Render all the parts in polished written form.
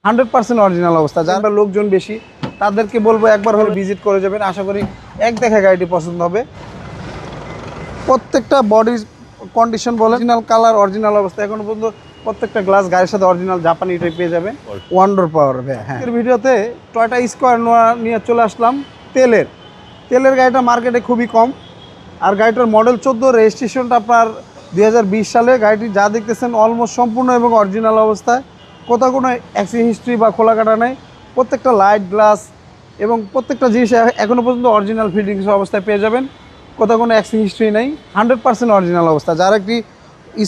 100% original অবস্থা। যারা লোকজন বেশি তাদেরকে বলবো একবার হলে ভিজিট করে যাবেন। আশা করি এক দেখায় গাড়িটি পছন্দ হবে। প্রত্যেকটা বডির কন্ডিশন বলে অরিজিনাল কালার, অরিজিনাল অবস্থা। এখনো পর্যন্ত প্রত্যেকটা গ্লাস গাড়ির সাথে অরিজিনাল জাপানি এটাই পেয়ে যাবেন। ওয়ান্ডার পাওয়ার হ্যাঁ। এর ভিডিওতে টয়োটা স্কয়ার নিয়ে চলে আসলাম তেলের গাড়িটা মার্কেটে খুবই কম। আর গাড়িটার মডেল 14, রেজিস্ট্রেশনটা আপনার 2020 সালে। গাড়িটি যা দেখতেছেন অলমোস্ট সম্পূর্ণ এবং অরিজিনাল অবস্থায়। কোথাও কোনো অ্যাক্সিডেন্ট হিস্ট্রি বা খোলা কাটা নেই। প্রত্যেকটা লাইট, গ্লাস এবং প্রত্যেকটা জিনিস এখনও পর্যন্ত অরিজিনাল ফিটিংস অবস্থায় পেয়ে যাবেন। কোথাও কোনো অ্যাক্সিডেন্ট হিস্ট্রি নেই। 100% অরিজিনাল অবস্থা। যারা একটি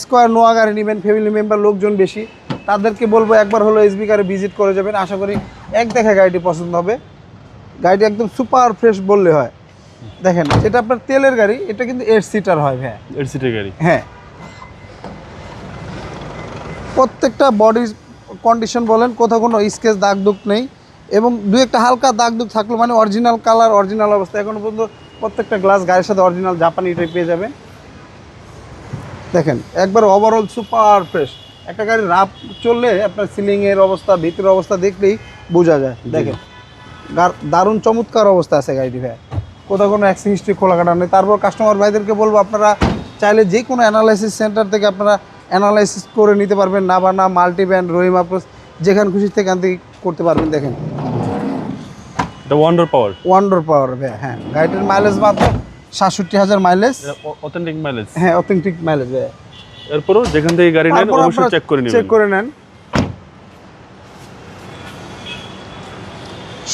স্কয়ার নোয়া গাড়ি নেবেন, ফ্যামিলি মেম্বার লোকজন বেশি, তাদেরকে বলবো একবার হলো এসবি কারে ভিজিট করে যাবেন। আশা করি এক দেখায় গাড়িটি পছন্দ হবে। গাড়িটি একদম সুপার ফ্রেশ বললে হয়। দেখেন, এটা আপনার তেলের গাড়ি, এটা কিন্তু 8 সিটার হয় ভাই। 8 সিটের গাড়ি হ্যাঁ। প্রত্যেকটা বডির কন্ডিশন বলেন কোথাও কোনো স্কেচ দাগ দুগ নেই এবং দুই একটা হালকা দাগ দুগ থাকলো মানে অরিজিনাল কালার, অরিজিনাল অবস্থা। এখনো পর্যন্ত প্রত্যেকটা গ্লাস গাড়ির সাথে অরিজিনাল জাপানি এটাই পেয়ে যাবেন। দেখেন একবার ওভারঅল সুপার ফ্রেশ। একটা গাড়ি রাফ চললে আপনার সিলিংয়ের অবস্থা, ভিতরের অবস্থা দেখলেই বোঝা যায়। দেখেন দারুণ চমৎকার অবস্থা আছে গাড়িটি ভাই। কোথাও কোনো অ্যাক্সিডেন্ট হিস্ট্রি খোলা কাটা নেই। তারপর কাস্টমার ভাইদেরকে বলবো আপনারা চাইলে যে কোনো অ্যানালাইসিস সেন্টার থেকে আপনারা অ্যানালাইসিস করে নিতে পারবেন। নাভানা, মাল্টিব্যান্ড, রহিম আপ্রোচ, যেখান খুশি সেখান থেকে করতে পারবেন। দেখেন এটা ওয়ান্ডার পাওয়ার ভাই। হ্যাঁ, গাড়িটির মাইলেজ মাত্র 67,000 মাইলেজ। Authentic mileage. হ্যাঁ, অথেন্টিক মাইলেজ ভাই। এরপরও যেখান থেকে গাড়ি নেন অবশ্যই চেক করে নেন।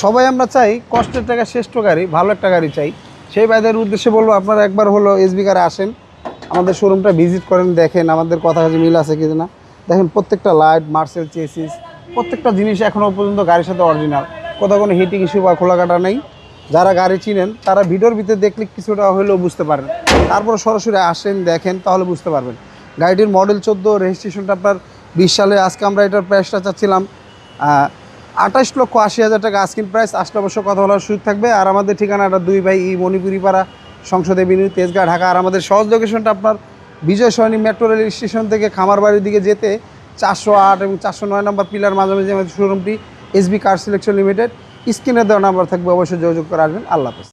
সবাই আমরা চাই কষ্টের টাকা শ্রেষ্ঠ গাড়ি, ভালো একটা গাড়ি চাই। সেই ভাইদের উদ্দেশ্যে বলবো আপনারা একবার হলো এসবি কারে আসেন, আমাদের শোরুমটা ভিজিট করেন, দেখেন আমাদের কথা কাছে মিল আছে কি না। দেখেন প্রত্যেকটা লাইট, মার্সেল চেসিস, প্রত্যেকটা জিনিস এখনও পর্যন্ত গাড়ির সাথে অরিজিনাল। কোথাও কোনো হিটিং ইস্যু বা খোলা কাটা নেই। যারা গাড়ি চিনেন তারা ভিডিওর ভিতরে দেখলে কিছুটা হলেও বুঝতে পারেন। তারপর সরাসরি আসেন, দেখেন, তাহলে বুঝতে পারবেন। গাড়িটির মডেল 14, রেজিস্ট্রেশনটা আপনার 20 সালে। আজকে আমরা এটার প্রাইসটা চাচ্ছিলাম 28,80,000 টাকা আস্কিং প্রাইস। আসলে অবশ্য কথা বলার সুযোগ থাকবে। আর আমাদের ঠিকানাটা 2 ভাই মণিপুরি পাড়া, সংসদে বিনু, তেজগাঁ, ঢাকা। আর আমাদের সহজ লোকেশনটা আপনার বিজয় সরণি মেট্রো রেল স্টেশন থেকে খামারবাড়ির দিকে যেতে 408 এবং 409 নম্বর পিলার মাঝামাঝি আমাদের শোরুমটি এসবি কার সিলেকশন লিমিটেড। স্ক্রিনে দেওয়া নাম্বার থাকবে, অবশ্যই যোগাযোগ করে আসবেন। আল্লাহ হাফেজ।